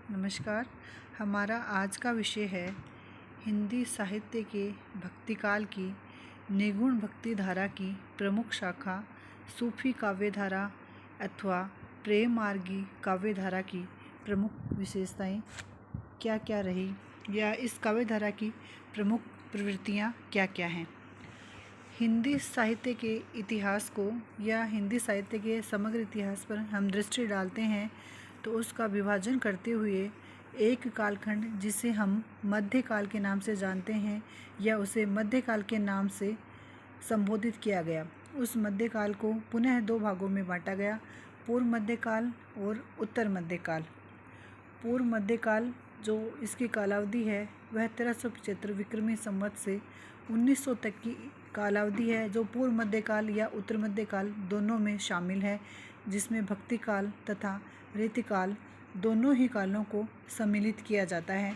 नमस्कार। हमारा आज का विषय है हिंदी साहित्य के भक्तिकाल की निगुण भक्ति धारा की प्रमुख शाखा सूफी काव्य धारा अथवा प्रेम मार्गी काव्य धारा की प्रमुख विशेषताएं क्या क्या रही या इस काव्य धारा की प्रमुख प्रवृत्तियां क्या क्या हैं। हिंदी साहित्य के इतिहास को या हिंदी साहित्य के समग्र इतिहास पर हम दृष्टि डालते हैं तो उसका विभाजन करते हुए एक कालखंड जिसे हम मध्यकाल के नाम से जानते हैं या उसे मध्यकाल के नाम से संबोधित किया गया। उस मध्यकाल को पुनः दो भागों में बांटा गया, पूर्व मध्यकाल और उत्तर मध्यकाल। पूर्व मध्यकाल जो इसकी कालावधि है वह 1375 विक्रमी संवत से 1900 तक की कालावधि है, जो पूर्व मध्यकाल या उत्तर मध्यकाल दोनों में शामिल है, जिसमें भक्तिकाल तथा रीतिकाल दोनों ही कालों को सम्मिलित किया जाता है।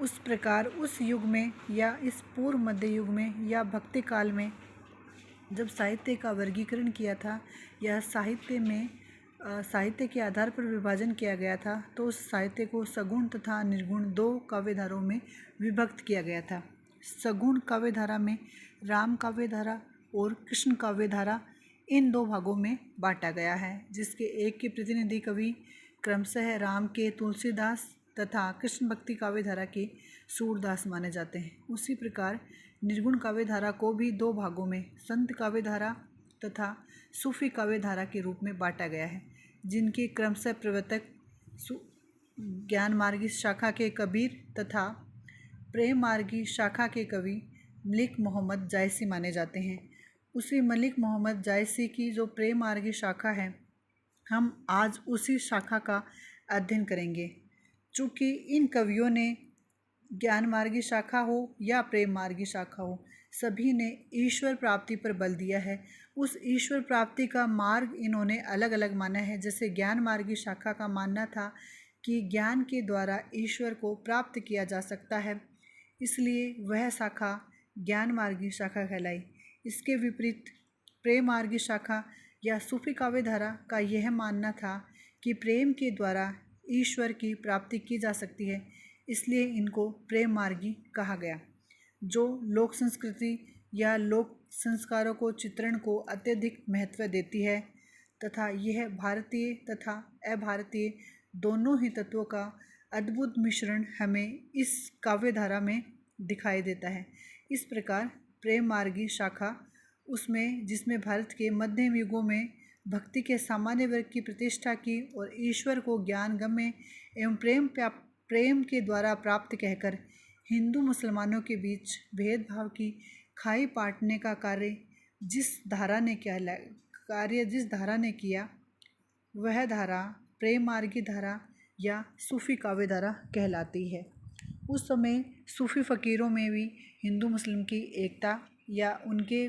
उस प्रकार उस युग में या इस पूर्व मध्य युग में या भक्ति काल में जब साहित्य का वर्गीकरण किया था या साहित्य के आधार पर विभाजन किया गया था, तो उस साहित्य को सगुण तथा निर्गुण दो काव्यधाराओं में विभक्त किया गया था। सगुण काव्यधारा में राम काव्यधारा और कृष्ण काव्यधारा इन दो भागों में बांटा गया है, जिसके एक के प्रतिनिधि कवि क्रमशः राम के तुलसीदास तथा कृष्ण भक्ति काव्यधारा के सूरदास माने जाते हैं। उसी प्रकार निर्गुण काव्यधारा को भी दो भागों में संत काव्यधारा तथा सूफी काव्यधारा के रूप में बांटा गया है, जिनके क्रमशः प्रवर्तक ज्ञान मार्गी शाखा के कबीर तथा प्रेम मार्गी शाखा के कवि मलिक मोहम्मद जायसी माने जाते हैं। उसी मलिक मोहम्मद जायसी की जो प्रेम मार्गी शाखा है, हम आज उसी शाखा का अध्ययन करेंगे। चूँकि इन कवियों ने ज्ञान मार्गी शाखा हो या प्रेम मार्गी शाखा हो, सभी ने ईश्वर प्राप्ति पर बल दिया है। उस ईश्वर प्राप्ति का मार्ग इन्होंने अलग अलग माना है। जैसे ज्ञान मार्गी शाखा का मानना था कि ज्ञान के द्वारा ईश्वर को प्राप्त किया जा सकता है, इसलिए वह शाखा ज्ञान मार्गी शाखा कहलाई। इसके विपरीत प्रेम मार्गी शाखा या सूफी काव्यधारा का यह मानना था कि प्रेम के द्वारा ईश्वर की प्राप्ति की जा सकती है, इसलिए इनको प्रेम मार्गी कहा गया। जो लोक संस्कृति या लोक संस्कारों को चित्रण को अत्यधिक महत्व देती है तथा यह भारतीय तथा अभारतीय दोनों ही तत्वों का अद्भुत मिश्रण हमें इस काव्यधारा में दिखाई देता है। इस प्रकार प्रेम मार्गी शाखा उसमें जिसमें भारत के मध्यम युगों में भक्ति के सामान्य वर्ग की प्रतिष्ठा की और ईश्वर को ज्ञान गम्य एवं प्रेम के द्वारा प्राप्त कहकर हिंदू मुसलमानों के बीच भेदभाव की खाई पाटने का जिस धारा ने किया वह धारा प्रेम मार्गी धारा या सूफी काव्य धारा कहलाती है। उस समय सूफी फ़कीरों में भी हिंदू मुस्लिम की एकता या उनके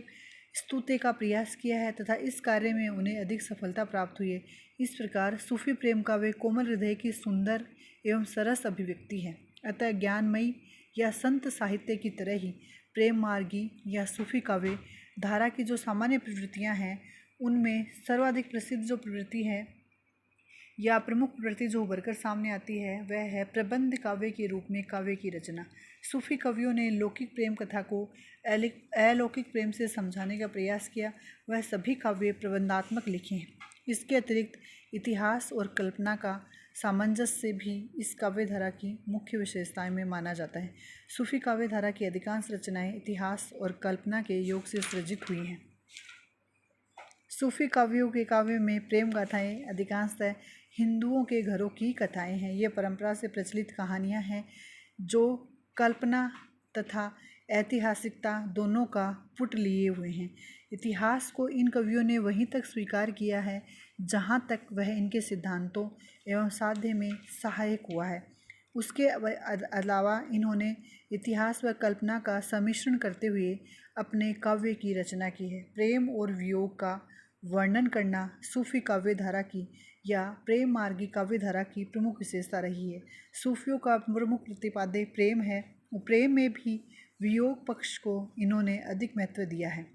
स्तुति का प्रयास किया है तथा इस कार्य में उन्हें अधिक सफलता प्राप्त हुई है। इस प्रकार सूफी प्रेम काव्य कोमल हृदय की सुंदर एवं सरस अभिव्यक्ति है। अतः ज्ञानमयी या संत साहित्य की तरह ही प्रेम मार्गी या सूफी काव्य धारा की जो सामान्य प्रवृत्तियां हैं, उनमें सर्वाधिक प्रसिद्ध जो प्रवृत्ति है या प्रमुख प्रवृत्ति जो उभरकर सामने आती है वह है प्रबंध काव्य के रूप में काव्य की रचना। सूफी कवियों ने लौकिक प्रेम कथा को अलौकिक प्रेम से समझाने का प्रयास किया। वह सभी काव्य प्रबंधात्मक लिखे हैं। इसके अतिरिक्त इतिहास और कल्पना का सामंजस्य भी इस काव्यधारा की मुख्य विशेषताएं में माना जाता है। सूफी काव्यधारा की अधिकांश रचनाएं इतिहास और कल्पना के योग से सृजित हुई हैं। सूफी काव्यों के काव्य में प्रेम गाथाएं अधिकांशतः हिंदुओं के घरों की कथाएं हैं। ये परंपरा से प्रचलित कहानियां हैं जो कल्पना तथा ऐतिहासिकता दोनों का पुट लिए हुए हैं। इतिहास को इन कवियों ने वहीं तक स्वीकार किया है जहां तक वह इनके सिद्धांतों एवं साध्य में सहायक हुआ है। उसके अलावा इन्होंने इतिहास व कल्पना का सम्मिश्रण करते हुए अपने काव्य की रचना की है। प्रेम और वियोग का वर्णन करना सूफी काव्यधारा की या प्रेम मार्गी काव्यधारा की प्रमुख विशेषता रही है। सूफियों का प्रमुख प्रतिपाद्य प्रेम है। प्रेम में भी वियोग पक्ष को इन्होंने अधिक महत्व दिया है।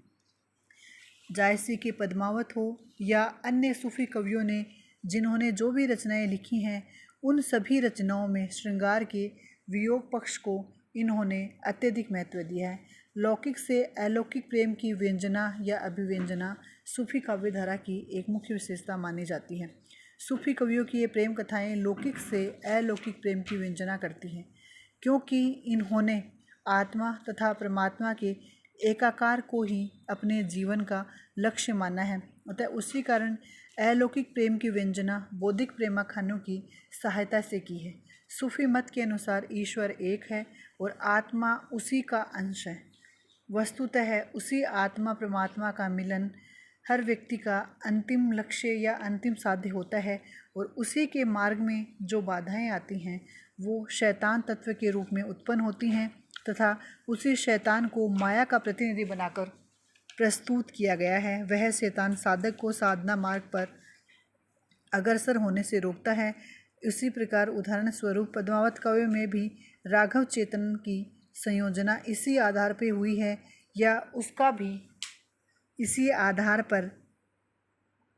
जायसी के पद्मावत हो या अन्य सूफी कवियों ने जिन्होंने जो भी रचनाएं लिखी हैं, उन सभी रचनाओं में श्रृंगार के वियोग पक्ष को इन्होंने अत्यधिक महत्व दिया है। लौकिक से अलौकिक प्रेम की व्यंजना या अभिव्यंजना सूफी काव्यधारा की एक मुख्य विशेषता मानी जाती है। सूफी कवियों की ये प्रेम कथाएं लौकिक से अलौकिक प्रेम की व्यंजना करती हैं, क्योंकि इन्होंने आत्मा तथा परमात्मा के एकाकार को ही अपने जीवन का लक्ष्य माना है। अतः उसी कारण अलौकिक प्रेम की व्यंजना बौद्धिक प्रेमाख्यानों की सहायता से की है। सूफी मत के अनुसार ईश्वर एक है और आत्मा उसी का अंश है। वस्तुतः उसी आत्मा परमात्मा का मिलन हर व्यक्ति का अंतिम लक्ष्य या अंतिम साध्य होता है, और उसी के मार्ग में जो बाधाएं आती हैं वो शैतान तत्व के रूप में उत्पन्न होती हैं तथा उसी शैतान को माया का प्रतिनिधि बनाकर प्रस्तुत किया गया है। वह शैतान साधक को साधना मार्ग पर अग्रसर होने से रोकता है। उसी प्रकार उदाहरण स्वरूप पद्मावत काव्य में भी राघव चेतन की संयोजना इसी आधार पर हुई है, या उसका भी इसी आधार पर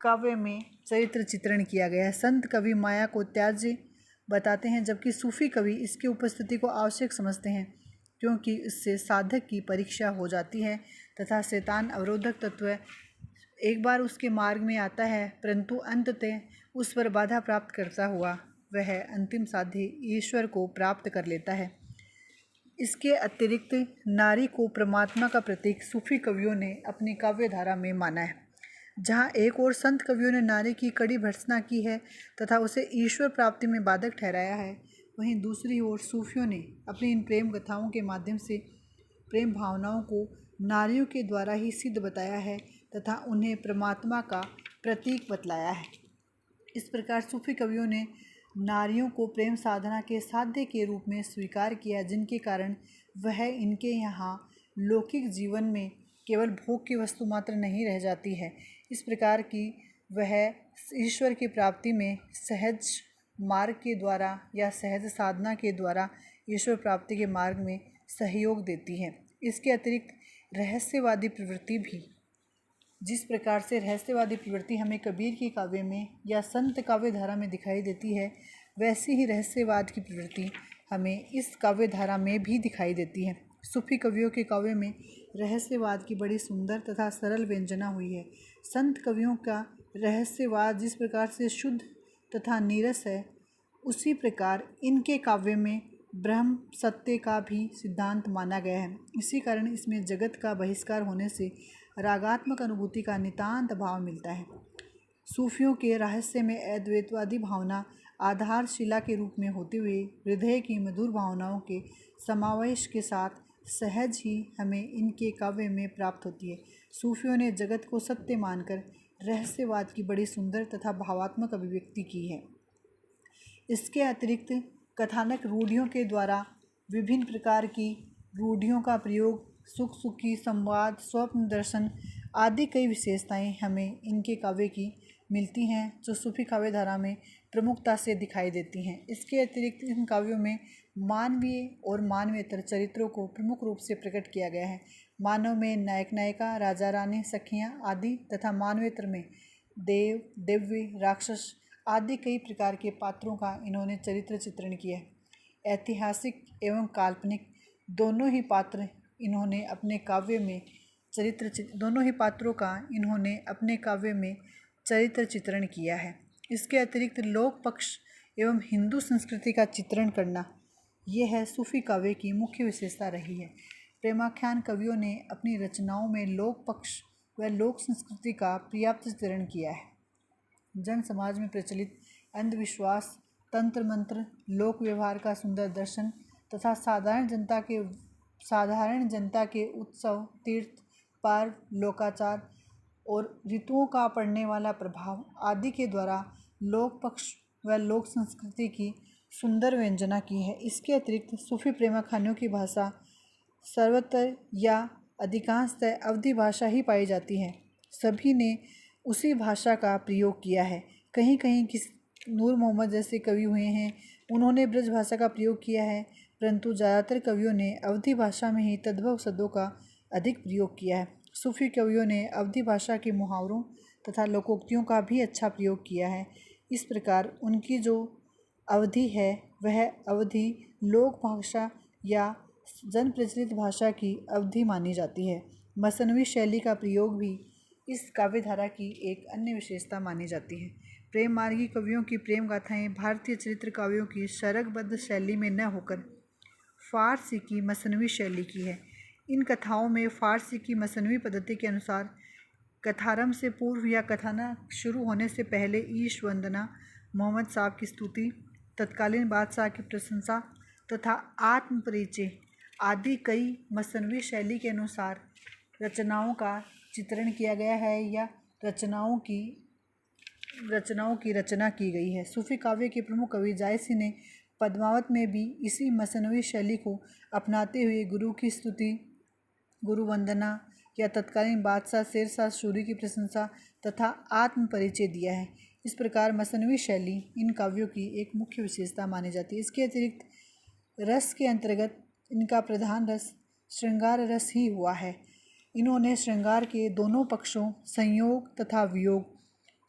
काव्य में चरित्र चित्रण किया गया है। संत कवि माया को त्याज्य बताते हैं, जबकि सूफी कवि इसकी उपस्थिति को आवश्यक समझते हैं, क्योंकि इससे साधक की परीक्षा हो जाती है तथा शैतान अवरोधक तत्व एक बार उसके मार्ग में आता है, परंतु अंततः उस पर बाधा प्राप्त करता हुआ वह अंतिम साध्य ईश्वर को प्राप्त कर लेता है। इसके अतिरिक्त नारी को परमात्मा का प्रतीक सूफी कवियों ने अपनी काव्यधारा में माना है। जहाँ एक और संत कवियों ने नारी की कड़ी भर्त्सना की है तथा उसे ईश्वर प्राप्ति में बाधक ठहराया है, वहीं दूसरी ओर सूफियों ने अपनी इन प्रेम कथाओं के माध्यम से प्रेम भावनाओं को नारियों के द्वारा ही सिद्ध बताया है तथा उन्हें परमात्मा का प्रतीक बतलाया है। इस प्रकार सूफी कवियों ने नारियों को प्रेम साधना के साध्य के रूप में स्वीकार किया, जिनके कारण वह इनके यहाँ लौकिक जीवन में केवल भोग की वस्तु मात्र नहीं रह जाती है, इस प्रकार की वह ईश्वर की प्राप्ति में सहज मार्ग के द्वारा या सहज साधना के द्वारा ईश्वर प्राप्ति के मार्ग में सहयोग देती है। इसके अतिरिक्त रहस्यवादी प्रवृत्ति भी, जिस प्रकार से रहस्यवादी प्रवृत्ति हमें कबीर की काव्य में या संत काव्यधारा में दिखाई देती है, वैसी ही रहस्यवाद की प्रवृत्ति हमें इस काव्यधारा में भी दिखाई देती है। सूफी कवियों के काव्य में रहस्यवाद की बड़ी सुंदर तथा सरल व्यंजना हुई है। संत कवियों का रहस्यवाद जिस प्रकार से शुद्ध तथा नीरस है, उसी प्रकार इनके काव्य में ब्रह्म सत्य का भी सिद्धांत माना गया है। इसी कारण इसमें जगत का बहिष्कार होने से रागात्मक अनुभूति का नितांत भाव मिलता है। सूफियों के रहस्य में अद्वैतवादी भावना आधारशिला के रूप में होते हुए हृदय की मधुर भावनाओं के समावेश के साथ सहज ही हमें इनके काव्य में प्राप्त होती है। सूफियों ने जगत को सत्य मानकर रहस्यवाद की बड़ी सुंदर तथा भावात्मक अभिव्यक्ति की है। इसके अतिरिक्त कथानक रूढ़ियों के द्वारा विभिन्न प्रकार की रूढ़ियों का प्रयोग, सुख सुखी संवाद, स्वप्न दर्शन आदि कई विशेषताएं हमें इनके काव्य की मिलती हैं, जो सूफी काव्यधारा में प्रमुखता से दिखाई देती हैं। इसके अतिरिक्त इन काव्यों में मानवीय और मानवेतर चरित्रों को प्रमुख रूप से प्रकट किया गया है। मानव में नायक नायिका, राजा रानी, सखियाँ आदि तथा मानवेतर में देव, दिव्य, राक्षस आदि कई प्रकार के पात्रों का इन्होंने चरित्र चित्रण किया है। ऐतिहासिक एवं काल्पनिक दोनों ही पात्रों का इन्होंने अपने काव्य में चरित्र चित्रण किया है। इसके अतिरिक्त लोक पक्ष एवं हिंदू संस्कृति का चित्रण करना, यह है सूफी काव्य की मुख्य विशेषता रही है। प्रेमाख्यान कवियों ने अपनी रचनाओं में लोक पक्ष व लोक संस्कृति का पर्याप्त चित्रण किया है। जन समाज में प्रचलित अंधविश्वास, तंत्र मंत्र, लोक व्यवहार का सुंदर दर्शन तथा साधारण जनता के उत्सव, तीर्थ, पर्व, लोकाचार और ऋतुओं का पड़ने वाला प्रभाव आदि के द्वारा लोक पक्ष व लोक संस्कृति की सुंदर व्यंजना की है। इसके अतिरिक्त सूफी प्रेमाख्यानों की भाषा सर्वत्र या अधिकांशतः अवधी भाषा ही पाई जाती है। सभी ने उसी भाषा का प्रयोग किया है। कहीं कहीं नूर मोहम्मद जैसे कवि हुए हैं, उन्होंने ब्रज भाषा का प्रयोग किया है, परंतु ज़्यादातर कवियों ने अवधी भाषा में ही तद्भव शब्दों का अधिक प्रयोग किया है। सूफी कवियों ने अवधी भाषा के मुहावरों तथा लोकोक्तियों का भी अच्छा प्रयोग किया है। इस प्रकार उनकी जो अवधि है वह अवधि लोक भाषा या जन प्रचलित भाषा की अवधि मानी जाती है। मसनवी शैली का प्रयोग भी इस काव्य धारा की एक अन्य विशेषता मानी जाती है। प्रेम मार्गी कवियों की प्रेम गाथाएं भारतीय चरित्र काव्यों की शरकबद्ध शैली में न होकर फारसी की मसनवी शैली की है। इन कथाओं में फारसी की मसनवी पद्धति के अनुसार कथारंभ से पूर्व या कथानक शुरू होने से पहले ईश वंदना, मोहम्मद साहब की स्तुति, तत्कालीन बादशाह की प्रशंसा तथा आत्म परिचय आदि कई मसनवी शैली के अनुसार रचनाओं का चित्रण किया गया है या रचनाओं की रचना की गई है। सूफी काव्य के प्रमुख कवि जायसी ने पद्मावत में भी इसी मसनवी शैली को अपनाते हुए गुरु की स्तुति, गुरु वंदना या तत्कालीन बादशाह शेरशाह सूरी की प्रशंसा तथा आत्म परिचय दिया है। इस प्रकार मसनवी शैली इन काव्यों की एक मुख्य विशेषता मानी जाती है। इसके अतिरिक्त रस के अंतर्गत इनका प्रधान रस श्रृंगार रस ही हुआ है। इन्होंने श्रृंगार के दोनों पक्षों संयोग तथा वियोग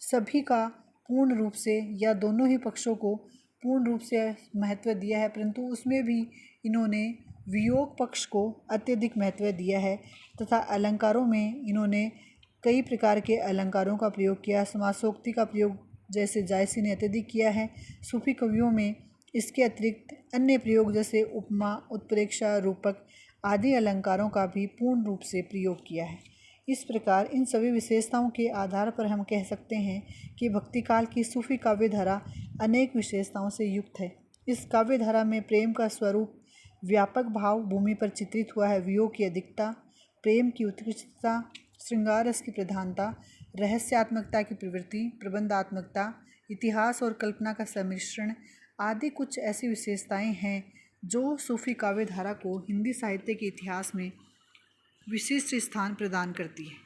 सभी का पूर्ण रूप से या दोनों ही पक्षों को पूर्ण रूप से महत्व दिया है, परंतु उसमें भी इन्होंने वियोग पक्ष को अत्यधिक महत्व दिया है तथा अलंकारों में इन्होंने कई प्रकार के अलंकारों का प्रयोग किया। समासोक्ति का प्रयोग जैसे जायसी ने अत्यधिक किया है। सूफी कवियों में इसके अतिरिक्त अन्य प्रयोग जैसे उपमा, उत्प्रेक्षा, रूपक आदि अलंकारों का भी पूर्ण रूप से प्रयोग किया है। इस प्रकार इन सभी विशेषताओं के आधार पर हम कह सकते हैं कि भक्तिकाल की सूफी काव्य धारा अनेक विशेषताओं से युक्त है। इस काव्य धारा में प्रेम का स्वरूप व्यापक भाव भूमि पर चित्रित हुआ है। वियोग की अधिकता, प्रेम की उत्कृष्टता, श्रृंगार रस की प्रधानता, रहस्यात्मकता की प्रवृत्ति, प्रबंधात्मकता, इतिहास और कल्पना का सम्मिश्रण आदि कुछ ऐसी विशेषताएं हैं जो सूफी काव्य धारा को हिंदी साहित्य के इतिहास में विशिष्ट स्थान प्रदान करती है।